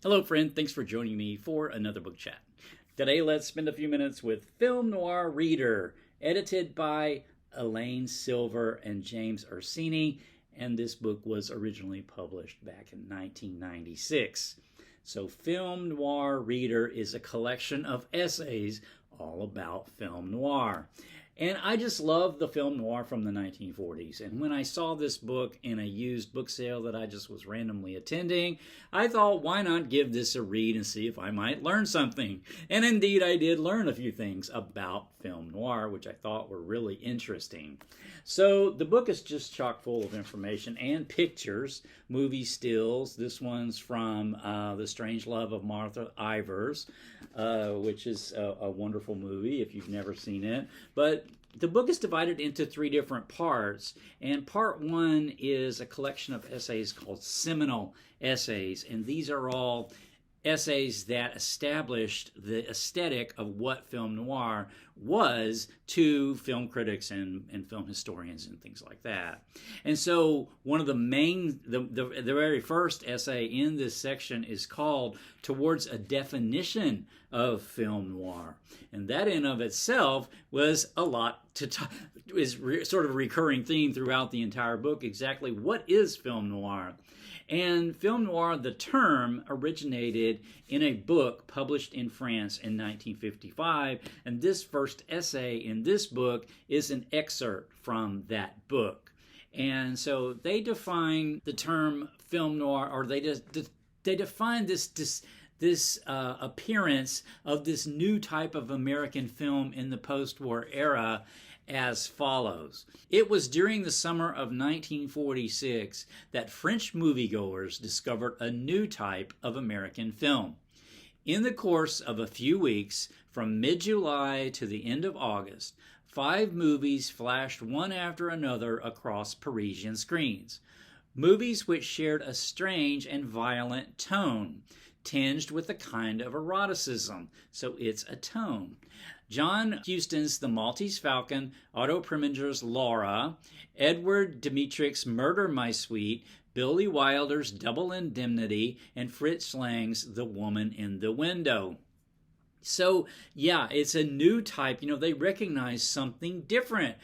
Hello, friend. Thanks for joining me for another book chat. Today, let's spend a few minutes with Film Noir Reader, edited by Alain Silver and James Ursini, and this book was originally published back in 1996. So Film Noir Reader is a collection of essays all about film noir. And I just love the film noir from the 1940s. And when I saw this book in a used book sale that I just was randomly attending, I thought, why not give this a read and see if I might learn something? And indeed, I did learn a few things about film noir, which I thought were really interesting. So the book is just chock full of information and pictures, movie stills. This one's from The Strange Love of Martha Ivers, which is a wonderful movie if you've never seen it. But the book is divided into three different parts, and part one is a collection of essays called seminal essays, and these are all essays that established the aesthetic of what film noir was to film critics and film historians and things like that. And so one of the very first essay in this section is called Towards a Definition of Film Noir. And that in of itself was a lot to sort of a recurring theme throughout the entire book. Exactly what is film noir? And film noir, the term, originated in a book published in France in 1955, and this first essay in this book is an excerpt from that book. And so they define the term film noir, or they define this appearance of this new type of American film in the post-war era as follows. It was during the summer of 1946 that French moviegoers discovered a new type of American film. In the course of a few weeks, from mid-July to the end of August, 5 movies flashed one after another across Parisian screens. Movies which shared a strange and violent tone, tinged with a kind of eroticism, so it's a tone. John Huston's The Maltese Falcon, Otto Preminger's Laura, Edward Dmytryk's Murder, My Sweet, Billy Wilder's Double Indemnity, and Fritz Lang's The Woman in the Window. So, yeah, it's a new type. They recognize something different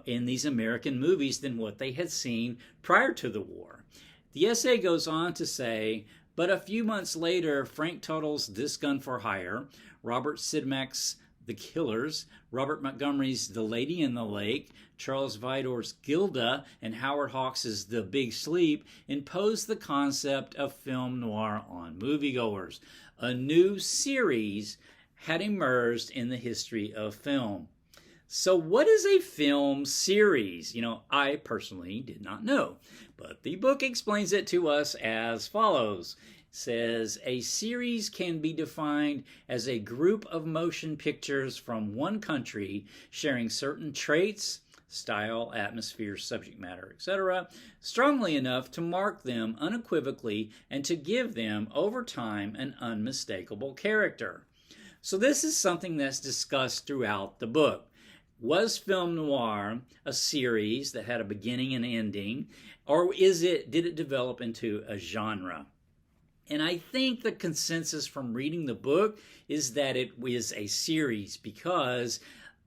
in these American movies than what they had seen prior to the war. The essay goes on to say, but a few months later, Frank Tuttle's This Gun for Hire, Robert Sidmak's The Killers, Robert Montgomery's The Lady in the Lake, Charles Vidor's Gilda, and Howard Hawks' The Big Sleep imposed the concept of film noir on moviegoers. A new series had emerged in the history of film. So what is a film series? I personally did not know, but the book explains it to us as follows. It says, a series can be defined as a group of motion pictures from one country sharing certain traits, style, atmosphere, subject matter, etc., strongly enough to mark them unequivocally and to give them, over time, an unmistakable character. So this is something that's discussed throughout the book. Was film noir a series that had a beginning and ending, or did it develop into a genre? And I think the consensus from reading the book is that it is a series because,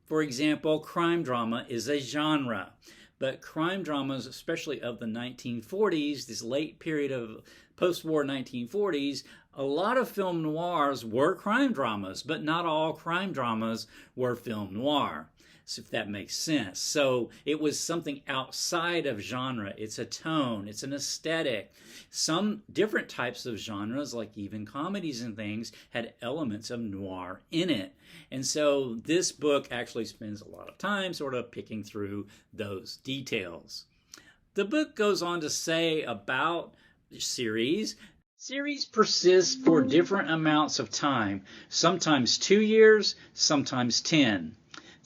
for example, crime drama is a genre. But crime dramas, especially of the 1940s, this late period of post-war 1940s, a lot of film noirs were crime dramas, but not all crime dramas were film noir. So if that makes sense. So it was something outside of genre. It's a tone. It's an aesthetic. Some different types of genres, like even comedies and things, had elements of noir in it. And so this book actually spends a lot of time sort of picking through those details. The book goes on to say about the series. Series persists for different amounts of time, sometimes 2 years, sometimes 10.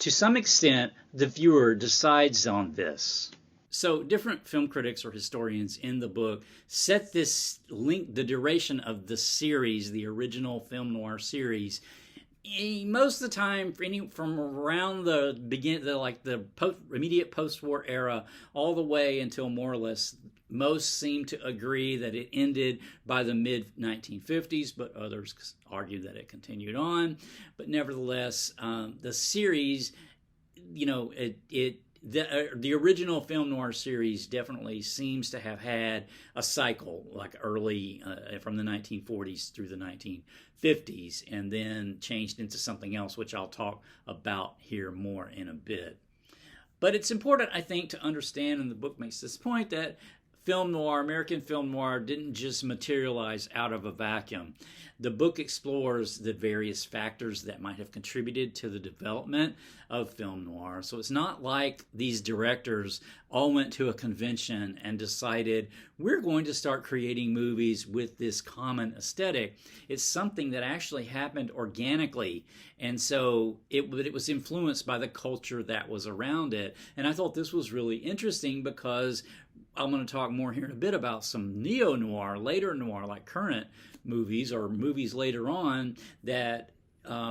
To some extent, the viewer decides on this. So different film critics or historians in the book set this link, the duration of the series, the original film noir series, most of the time, from around the immediate post-war era, all the way until more or less most seem to agree that it ended by the mid-1950s, but others argue that it continued on. But nevertheless, the series, the original film noir series definitely seems to have had a cycle, like early from the 1940s through the 1950s, and then changed into something else, which I'll talk about here more in a bit. But it's important, I think, to understand, and the book makes this point, that film noir, American film noir, didn't just materialize out of a vacuum. The book explores the various factors that might have contributed to the development of film noir. So it's not like these directors all went to a convention and decided, we're going to start creating movies with this common aesthetic. It's something that actually happened organically. And so it was influenced by the culture that was around it. And I thought this was really interesting because I'm going to talk more here in a bit about some neo-noir, later noir, like current movies or movies later on that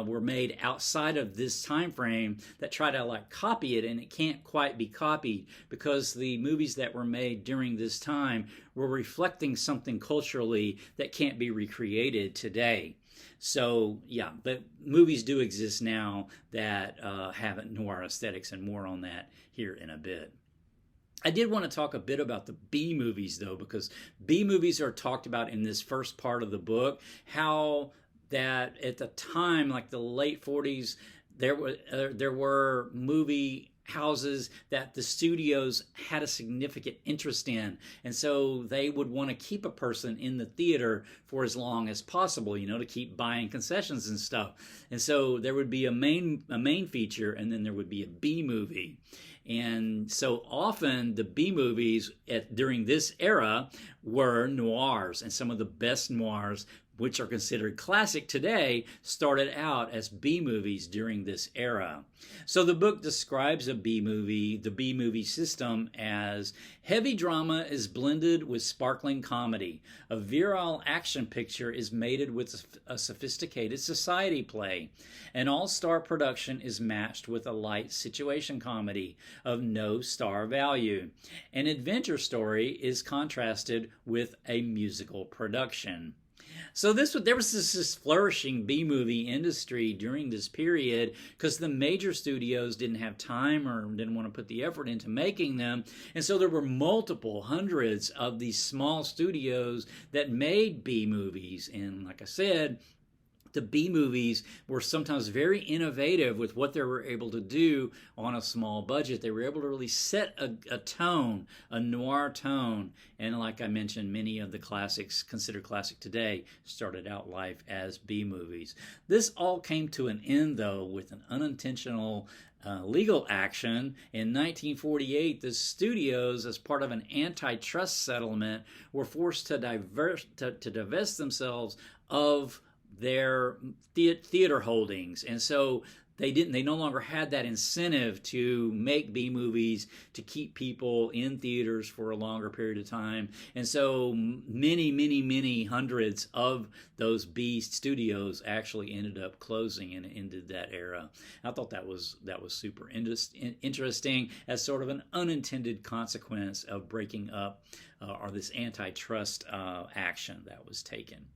were made outside of this time frame that try to like copy it, and it can't quite be copied because the movies that were made during this time were reflecting something culturally that can't be recreated today. So yeah, but movies do exist now that have noir aesthetics, and more on that here in a bit. I did want to talk a bit about the B movies, though, because B movies are talked about in this first part of the book, how that at the time, like the late 40s, there were movie houses that the studios had a significant interest in, and so they would want to keep a person in the theater for as long as possible, to keep buying concessions and stuff. And so there would be a main feature, and then there would be a B movie. And so often the B movies during this era were noirs, and some of the best noirs, which are considered classic today, started out as B movies during this era. So the book describes the B movie system as heavy drama is blended with sparkling comedy. A virile action picture is mated with a sophisticated society play. An all-star production is matched with a light situation comedy of no star value. An adventure story is contrasted with a musical production. So there was this flourishing B-movie industry during this period because the major studios didn't have time or didn't want to put the effort into making them. And so there were hundreds of these small studios that made B-movies. And like I said, the B movies were sometimes very innovative with what they were able to do on a small budget. They were able to really set a tone, a noir tone. And like I mentioned, many of the classics considered classic today started out life as B movies. This all came to an end, though, with an unintentional legal action. In 1948, the studios, as part of an antitrust settlement, were forced to divest themselves of their theater holdings, and so they no longer had that incentive to make B movies to keep people in theaters for a longer period of time. And so many hundreds of those B studios actually ended up closing and ended that era. I thought that was super interesting as sort of an unintended consequence of breaking up or this antitrust action that was taken.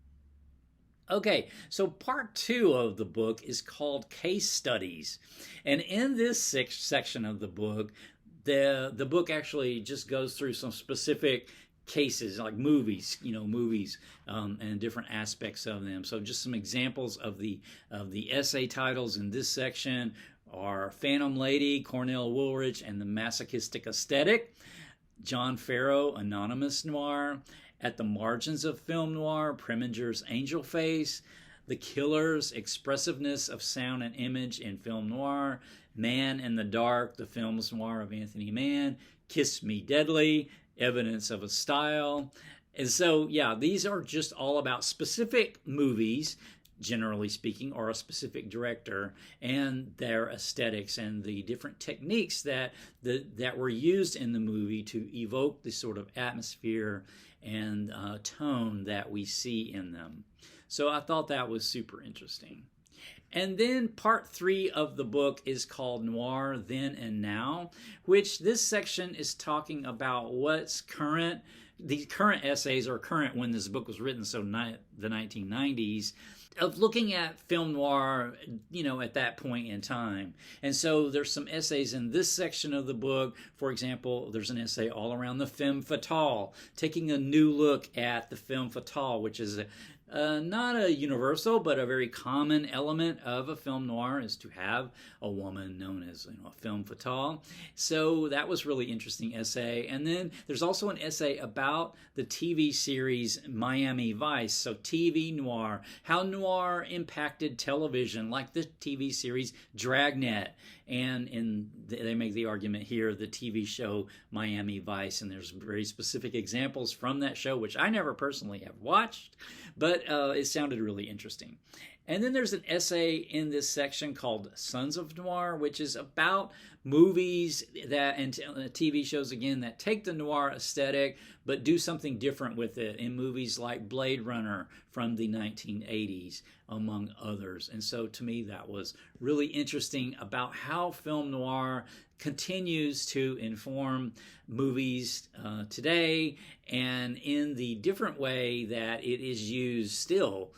Okay, so part 2 of the book is called Case Studies. And in this section of the book, the book actually just goes through some specific cases, like movies, and different aspects of them. So just some examples of the essay titles in this section are Phantom Lady, Cornell Woolrich, and the Masochistic Aesthetic, John Farrow, Anonymous Noir, At the Margins of Film Noir, Preminger's Angel Face, The Killer's Expressiveness of Sound and Image in Film Noir, Man in the Dark, The Films Noir of Anthony Mann, Kiss Me Deadly, Evidence of a Style. And so, yeah, these are just all about specific movies, generally speaking, or a specific director and their aesthetics and the different techniques that were used in the movie to evoke the sort of atmosphere and tone that we see in them. So I thought that was super interesting. And then part 3 of the book is called Noir Then and Now, which this section is talking about what's current, these current essays are current when this book was written, so the 1990s, of looking at film noir, at that point in time. And so there's some essays in this section of the book. For example, there's an essay all around the femme fatale, taking a new look at the femme fatale, which is not a universal, but a very common element of a film noir, is to have a woman known as a femme fatale. So that was really interesting essay. And then there's also an essay about the TV series Miami Vice. So TV noir, how noir impacted television, like the TV series Dragnet. And they make the argument here, the TV show Miami Vice, and there's very specific examples from that show, which I never personally have watched, but it sounded really interesting. And then there's an essay in this section called Sons of Noir, which is about movies that and TV shows, again, that take the noir aesthetic but do something different with it, in movies like Blade Runner from the 1980s, among others. And so to me, that was really interesting about how film noir continues to inform movies today, and in the different way that it is used still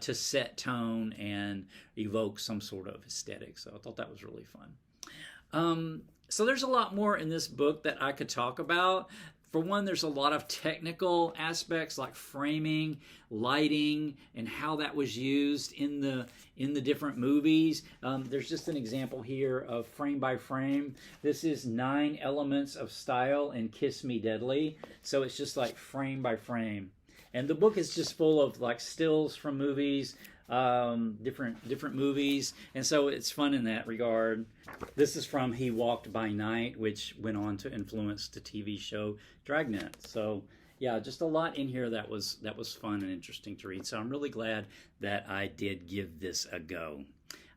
to set tone and evoke some sort of aesthetic. So I thought that was really fun. So there's a lot more in this book that I could talk about. For one, there's a lot of technical aspects like framing, lighting, and how that was used in the different movies. There's just an example here of frame by frame. This is 9 Elements of Style in Kiss Me Deadly. So it's just like frame by frame. And the book is just full of like stills from movies, different movies, and so it's fun in that regard. This is from He Walked by Night, which went on to influence the TV show Dragnet. So yeah, just a lot in here that was fun and interesting to read. So I'm really glad that I did give this a go.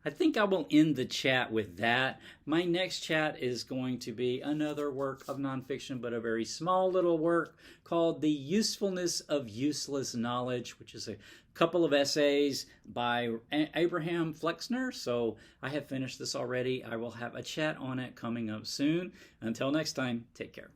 I think I will end the chat with that. My next chat is going to be another work of nonfiction, but a very small little work called The Usefulness of Useless Knowledge, which is a couple of essays by Abraham Flexner. So I have finished this already. I will have a chat on it coming up soon. Until next time, take care.